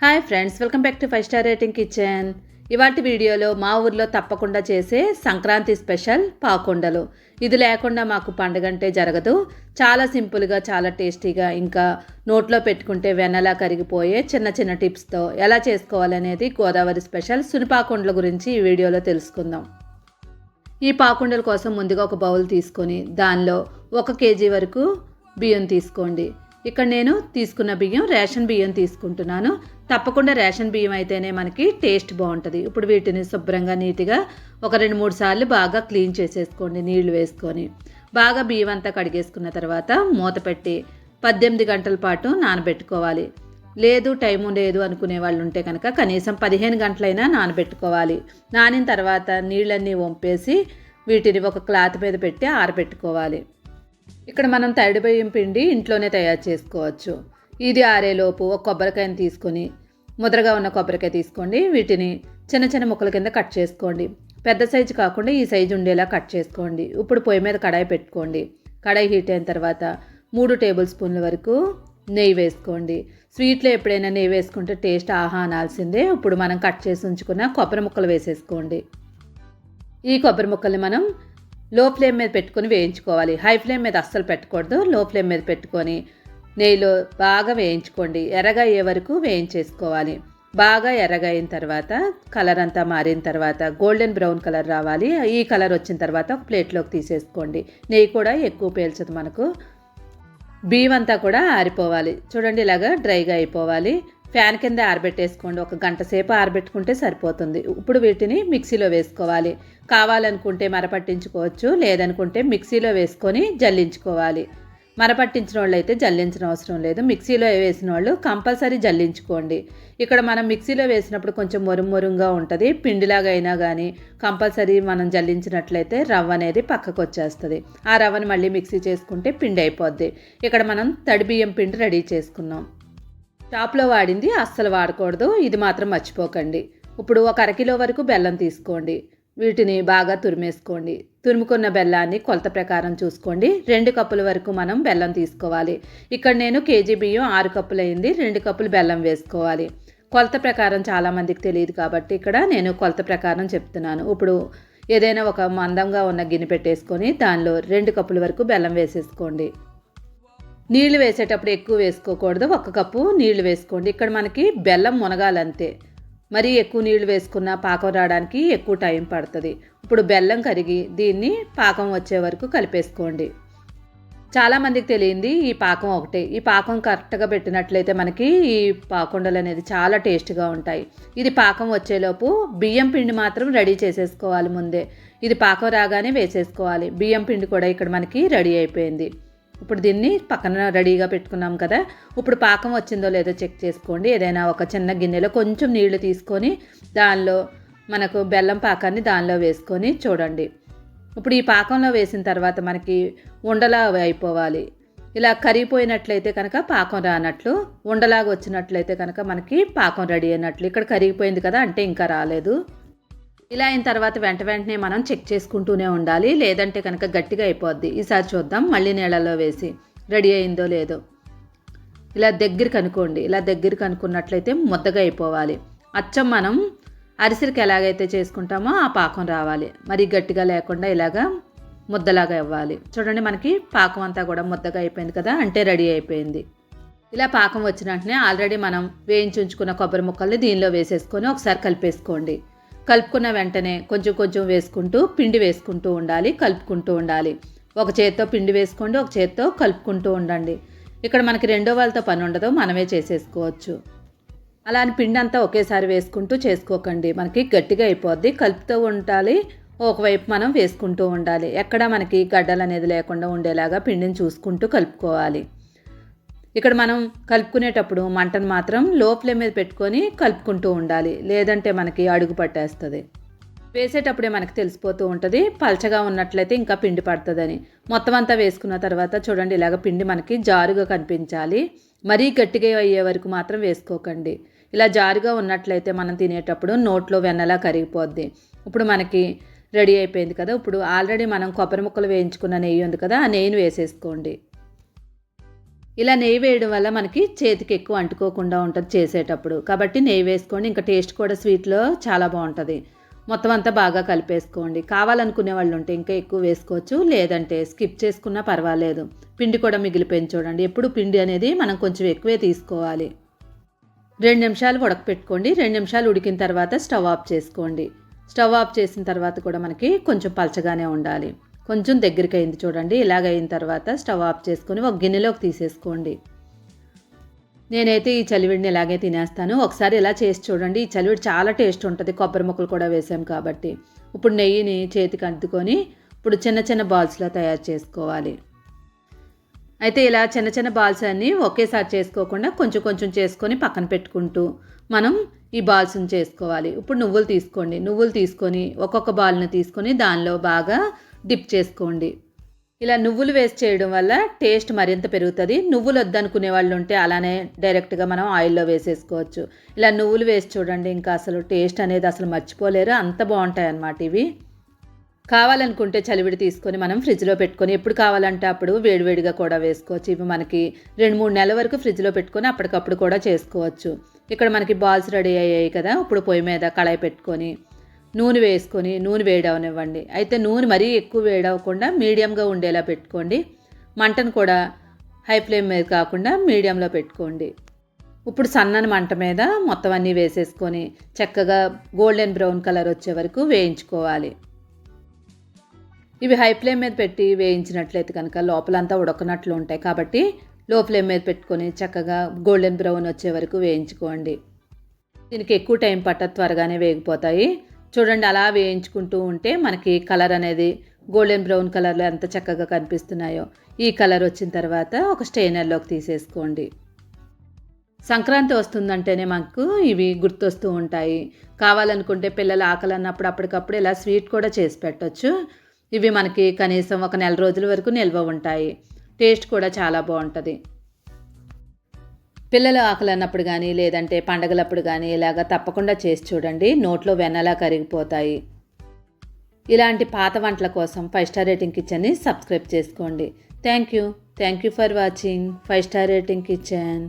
Hi friends, welcome back to 5 star rating kitchen. ఇవాటి వీడియోలో మా ఊర్లో తప్పకుండా చేసే సంక్రాంతి స్పెషల్ పాకుండలు. ఇది లేకుండా మాకు పండుగ అంటే జరగదు. చాలా సింపుల్గా, చాలా టేస్టీగా, ఇంకా నోట్లో పెట్టుకుంటే వెన్నలా కరిగిపోయే చిన్న చిన్న టిప్స్తో ఎలా చేసుకోవాలనేది గోదావరి స్పెషల్ సునిపాకుండల గురించి ఈ వీడియోలో తెలుసుకుందాం. ఈ పాకుండల కోసం ముందుగా ఒక బౌల్ తీసుకొని దానిలో 1 కేజీ వరకు బియ్యం తీసుకోండి. ఇక్కడ నేను తీసుకున్న బియ్యం రేషన్ బియ్యం తీసుకుంటున్నాను. తప్పకుండా రేషన్ బియ్యం అయితేనే మనకి టేస్ట్ బాగుంటుంది. ఇప్పుడు వీటిని శుభ్రంగా నీట్గా ఒక 2-3 సార్లు బాగా క్లీన్ చేసేసుకోండి. నీళ్లు వేసుకొని బాగా బియ్యం అంతా కడిగేసుకున్న తర్వాత మూత పెట్టి 18 గంటల పాటు నానబెట్టుకోవాలి. లేదు టైము లేదు అనుకునే వాళ్ళు ఉంటే కనుక కనీసం 15 గంటలైనా నానబెట్టుకోవాలి. నానిన తర్వాత నీళ్ళన్నీ వంపేసి వీటిని ఒక క్లాత్ మీద పెట్టి ఆరబెట్టుకోవాలి. ఇక్కడ మనం తడి బియ్యం పిండి ఇంట్లోనే తయారు చేసుకోవచ్చు. ఇది ఆరేలోపు ఒక కొబ్బరికాయని తీసుకొని, ముద్రగా ఉన్న కొబ్బరికాయ తీసుకోండి. వీటిని చిన్న చిన్న ముక్కల కింద కట్ చేసుకోండి. పెద్ద సైజు కాకుండా ఈ సైజు ఉండేలా కట్ చేసుకోండి. ఇప్పుడు పొయ్యి మీద కడాయి పెట్టుకోండి. కడాయి హీట్ అయిన తర్వాత 3 టేబుల్ స్పూన్ల వరకు నెయ్యి వేసుకోండి. స్వీట్లో ఎప్పుడైనా నెయ్యి వేసుకుంటే టేస్ట్ ఆహా అనాల్సిందే. ఇప్పుడు మనం కట్ చేసి ఉంచుకున్న కొబ్బరి ముక్కలు వేసేసుకోండి. ఈ కొబ్బరి ముక్కల్ని మనం లో ఫ్లేమ్ మీద పెట్టుకొని వేయించుకోవాలి. హై ఫ్లేమ్ మీద అస్సలు పెట్టకూడదు. లో ఫ్లేమ్ మీద పెట్టుకొని నెయ్యిలో బాగా వేయించుకోండి. ఎర్రగా అయ్యే వరకు వేయించేసుకోవాలి. బాగా ఎర్రగా అయిన తర్వాత కలర్ అంతా మారిన తర్వాత గోల్డెన్ బ్రౌన్ కలర్ రావాలి. ఈ కలర్ వచ్చిన తర్వాత ఒక ప్లేట్లోకి తీసేసుకోండి. నెయ్యి కూడా ఎక్కువ పీల్చదు మనకు. బియ్యం అంతా కూడా ఆరిపోవాలి. చూడండి, ఇలాగా డ్రైగా అయిపోవాలి. ఫ్యాన్ కింద ఆరబెట్టేసుకోండి. 1 గంట సేపు ఆరబెట్టుకుంటే సరిపోతుంది. ఇప్పుడు వీటిని మిక్సీలో వేసుకోవాలి. కావాలనుకుంటే మరపట్టించుకోవచ్చు, లేదనుకుంటే మిక్సీలో వేసుకొని జల్లించుకోవాలి. మరపట్టించిన వాళ్ళు అయితే జల్లించిన అవసరం లేదు. మిక్సీలో వేసిన వాళ్ళు కంపల్సరీ జల్లించుకోండి. ఇక్కడ మనం మిక్సీలో వేసినప్పుడు కొంచెం మొరుగా ఉంటుంది. పిండిలాగా అయినా కానీ కంపల్సరీ మనం జల్లించినట్లయితే రవ్వ అనేది పక్కకు వచ్చేస్తుంది. ఆ రవ్వని మళ్ళీ మిక్సీ చేసుకుంటే పిండి అయిపోద్ది. ఇక్కడ మనం తడి బియ్యం పిండి రెడీ చేసుకున్నాం. షాప్లో వాడింది అస్సలు వాడకూడదు. ఇది మాత్రం మర్చిపోకండి. ఇప్పుడు 1 అరకిలో వరకు బెల్లం తీసుకోండి. వీటిని బాగా తురిమేసుకోండి. తురుముకున్న బెల్లాన్ని కొలత ప్రకారం చూసుకోండి. 2 కప్పుల వరకు మనం బెల్లం తీసుకోవాలి. ఇక్కడ నేను కేజీ బియ్యం 6 కప్పులు అయింది. 2 కప్పులు బెల్లం వేసుకోవాలి. కొలత ప్రకారం చాలామందికి తెలియదు కాబట్టి ఇక్కడ నేను కొలత ప్రకారం చెప్తున్నాను. ఇప్పుడు ఏదైనా ఒక మందంగా ఉన్న గిన్నె పెట్టేసుకొని దానిలో 2 కప్పుల వరకు బెల్లం వేసేసుకోండి. నీళ్లు వేసేటప్పుడు ఎక్కువ వేసుకోకూడదు. 1 కప్పు నీళ్లు వేసుకోండి. ఇక్కడ మనకి బెల్లం మునగాలంతే. మరీ ఎక్కువ నీళ్లు వేసుకున్న పాకం రావడానికి ఎక్కువ టైం పడుతుంది. ఇప్పుడు బెల్లం కరిగి దీన్ని పాకం వచ్చే వరకు కలిపేసుకోండి. చాలామందికి తెలియంది ఈ పాకం ఒకటే. ఈ పాకం కరెక్ట్గా పెట్టినట్లయితే మనకి ఈ పాకుండలు అనేది చాలా టేస్ట్గా ఉంటాయి. ఇది పాకం వచ్చేలోపు బియ్యం పిండి మాత్రం రెడీ చేసేసుకోవాలి ముందే. ఇది పాకం రాగానే వేసేసుకోవాలి. బియ్యం పిండి కూడా ఇక్కడ మనకి రెడీ అయిపోయింది. ఇప్పుడు దీన్ని పక్కన రెడీగా పెట్టుకున్నాం కదా. ఇప్పుడు పాకం వచ్చిందో లేదో చెక్ చేసుకోండి. ఏదైనా ఒక చిన్న గిన్నెలో కొంచెం నీళ్లు తీసుకొని దానిలో మనకు బెల్లం పాకాన్ని దానిలో వేసుకొని చూడండి. ఇప్పుడు ఈ పాకంలో వేసిన తర్వాత మనకి ఉండలా అయిపోవాలి. ఇలా కరిగిపోయినట్లయితే కనుక పాకం రానట్లు, ఉండలాగా వచ్చినట్లయితే కనుక మనకి పాకం రెడీ అయినట్లు. ఇక్కడ కరిగిపోయింది కదా అంటే ఇంకా రాలేదు. ఇలా అయిన తర్వాత వెంటనే మనం చెక్ చేసుకుంటూనే ఉండాలి. లేదంటే కనుక గట్టిగా అయిపోద్ది. ఈసారి చూద్దాం. మళ్ళీ నీళ్ళలో వేసి రెడీ అయిందో లేదో ఇలా దగ్గరికి అనుకోండి. ఇలా దగ్గరికి అనుకున్నట్లయితే ముద్దగా అయిపోవాలి. అచ్చం మనం అరిసెలకి ఎలాగైతే చేసుకుంటామో ఆ పాకం రావాలి. మరి గట్టిగా లేకుండా ఇలాగా ముద్దలాగా ఇవ్వాలి. చూడండి, మనకి పాకం అంతా కూడా ముద్దగా అయిపోయింది కదా అంటే రెడీ అయిపోయింది. ఇలా పాకం వచ్చిన వెంటనే ఆల్రెడీ మనం వేయించి ఉంచుకున్న కొబ్బరి ముక్కల్ని దీనిలో వేసేసుకొని ఒకసారి కలిపేసుకోండి. కలుపుకున్న వెంటనే కొంచెం వేసుకుంటూ పిండి వేసుకుంటూ ఉండాలి, కలుపుకుంటూ ఉండాలి. ఒక చేత్తో పిండి వేసుకోండి, ఒక చేత్తో కలుపుకుంటూ ఉండండి. ఇక్కడ మనకి రెండో వాళ్ళతో పని ఉండదు, మనమే చేసేసుకోవచ్చు. అలా అని పిండి అంతా ఒకేసారి వేసుకుంటూ చేసుకోకండి. మనకి గట్టిగా అయిపోద్ది. కలుపుతూ ఉండాలి, ఒకవైపు మనం వేసుకుంటూ ఉండాలి. ఎక్కడ మనకి గడ్డలు అనేది లేకుండా ఉండేలాగా పిండిని చూసుకుంటూ కలుపుకోవాలి. ఇక్కడ మనం కలుపుకునేటప్పుడు మంటను మాత్రం లో ఫ్లేమ్ మీద పెట్టుకొని కలుపుకుంటూ ఉండాలి. లేదంటే మనకి అడుగు పట్టేస్తుంది. వేసేటప్పుడే మనకి తెలిసిపోతూ ఉంటుంది. పలచగా ఉన్నట్లయితే ఇంకా పిండి పడుతుందని. మొత్తం అంతా వేసుకున్న తర్వాత చూడండి, ఇలాగ పిండి మనకి జారుగా కనిపించాలి. మరీ గట్టిగా అయ్యే వరకు మాత్రం వేసుకోకండి. ఇలా జారుగా ఉన్నట్లయితే మనం తినేటప్పుడు నోట్లో వెన్నలా కరిగిపోద్ది. ఇప్పుడు మనకి రెడీ అయిపోయింది కదా. ఇప్పుడు ఆల్రెడీ మనం కొబ్బరి ముక్కలు వేయించుకున్న నెయ్యి ఉంది కదా, ఆ నెయ్యిని వేసేసుకోండి. ఇలా నెయ్యి వేయడం వల్ల మనకి చేతికి ఎక్కువ అంటుకోకుండా ఉంటుంది చేసేటప్పుడు. కాబట్టి నెయ్యి వేసుకోండి. ఇంకా టేస్ట్ కూడా స్వీట్లో చాలా బాగుంటుంది. మొత్తం అంతా బాగా కలిపేసుకోండి. కావాలనుకునే వాళ్ళు ఉంటే ఇంకా ఎక్కువ వేసుకోవచ్చు, లేదంటే స్కిప్ చేసుకున్నా పర్వాలేదు. పిండి కూడా మిగిలిపోయింది చూడండి. ఎప్పుడు పిండి అనేది మనం కొంచెం ఎక్కువే తీసుకోవాలి. 2 నిమిషాలు ఉడకపెట్టుకోండి. 2 నిమిషాలు ఉడికిన తర్వాత స్టవ్ ఆఫ్ చేసుకోండి. స్టవ్ ఆఫ్ చేసిన తర్వాత కూడా మనకి కొంచెం పలచగానే ఉండాలి. కొంచెం దగ్గరికి అయింది చూడండి. ఇలాగ అయిన తర్వాత స్టవ్ ఆఫ్ చేసుకొని ఒక గిన్నెలోకి తీసేసుకోండి. నేనైతే ఈ చలివిడిని ఇలాగే తినేస్తాను. ఒకసారి ఇలా చేసి చూడండి. ఈ చలివిడి చాలా టేస్ట్ ఉంటుంది. కొబ్బరి ముక్కలు కూడా వేసాం కాబట్టి. ఇప్పుడు నెయ్యిని చేతికి అద్దుకొని ఇప్పుడు చిన్న చిన్న బాల్స్లో తయారు చేసుకోవాలి. అయితే ఇలా చిన్న చిన్న బాల్స్ అన్నీ ఒకేసారి చేసుకోకుండా కొంచెం కొంచెం చేసుకొని పక్కన పెట్టుకుంటూ మనం ఈ బాల్స్ని చేసుకోవాలి. ఇప్పుడు నువ్వులు తీసుకోండి. నువ్వులు తీసుకొని ఒక్కొక్క బాల్ని తీసుకొని దానిలో బాగా డిప్ చేసుకోండి. ఇలా నువ్వులు వేసి చేయడం వల్ల టేస్ట్ మరింత పెరుగుతుంది. నువ్వులు వద్దనుకునే వాళ్ళు ఉంటే అలానే డైరెక్ట్గా మనం ఆయిల్లో వేసేసుకోవచ్చు. ఇలా నువ్వులు వేసి చూడండి, ఇంకా అసలు టేస్ట్ అనేది అసలు మర్చిపోలేరు. అంత బాగుంటాయి అన్నమాట ఇవి. కావాలనుకుంటే చలివిడి తీసుకొని మనం ఫ్రిడ్జ్లో పెట్టుకొని ఎప్పుడు కావాలంటే అప్పుడు వేడివేడిగా కూడా వేసుకోవచ్చు. ఇవి మనకి 2-3 నెలల వరకు ఫ్రిడ్జ్లో పెట్టుకొని అప్పటికప్పుడు కూడా చేసుకోవచ్చు. ఇక్కడ మనకి బాల్స్ రెడీ అయ్యాయి కదా. ఇప్పుడు పొయ్యి మీద కళాయి పెట్టుకొని నూనె వేసుకొని నూనె వేడవనివ్వండి. అయితే నూనె మరీ ఎక్కువ వేడవకుండా మీడియంగా ఉండేలా పెట్టుకోండి. మంటను కూడా హై ఫ్లేమ్ మీద కాకుండా మీడియంలో పెట్టుకోండి. ఇప్పుడు సన్నని మంట మీద మొత్తం అన్నీ వేసేసుకొని చక్కగా గోల్డెన్ బ్రౌన్ కలర్ వచ్చే వరకు వేయించుకోవాలి. ఇవి హై ఫ్లేమ్ మీద పెట్టి వేయించినట్లయితే కనుక లోపలంతా ఉడకనట్లు ఉంటాయి. కాబట్టి లో ఫ్లేమ్ మీద పెట్టుకొని చక్కగా గోల్డెన్ బ్రౌన్ వచ్చే వరకు వేయించుకోండి. దీనికి ఎక్కువ టైం పట్టదు, త్వరగానే వేగిపోతాయి. చూడండి, అలా వేయించుకుంటూ ఉంటే మనకి కలర్ అనేది గోల్డెన్ బ్రౌన్ కలర్లో ఎంత చక్కగా కనిపిస్తున్నాయో. ఈ కలర్ వచ్చిన తర్వాత ఒక స్టెయినర్లోకి తీసేసుకోండి. సంక్రాంతి వస్తుందంటేనే మనకు ఇవి గుర్తొస్తూ ఉంటాయి. కావాలనుకుంటే పిల్లలు ఆకలి అన్నప్పుడు అప్పటికప్పుడు ఇలా స్వీట్ కూడా చేసి పెట్టవచ్చు. ఇవి మనకి కనీసం 1 నెల రోజుల వరకు నిల్వ ఉంటాయి. టేస్ట్ కూడా చాలా బాగుంటుంది. పిల్లలు ఆకలి అన్నప్పుడు కానీ లేదంటే పండగలప్పుడు కానీ ఇలాగ తప్పకుండా చేసి చూడండి. నోట్లో వెన్నలా కరిగిపోతాయి. ఇలాంటి పాత వంటల కోసం 5 స్టార్ రేటింగ్ కిచెన్ని సబ్స్క్రైబ్ చేసుకోండి. Thank you for watching 5 star rating kitchen.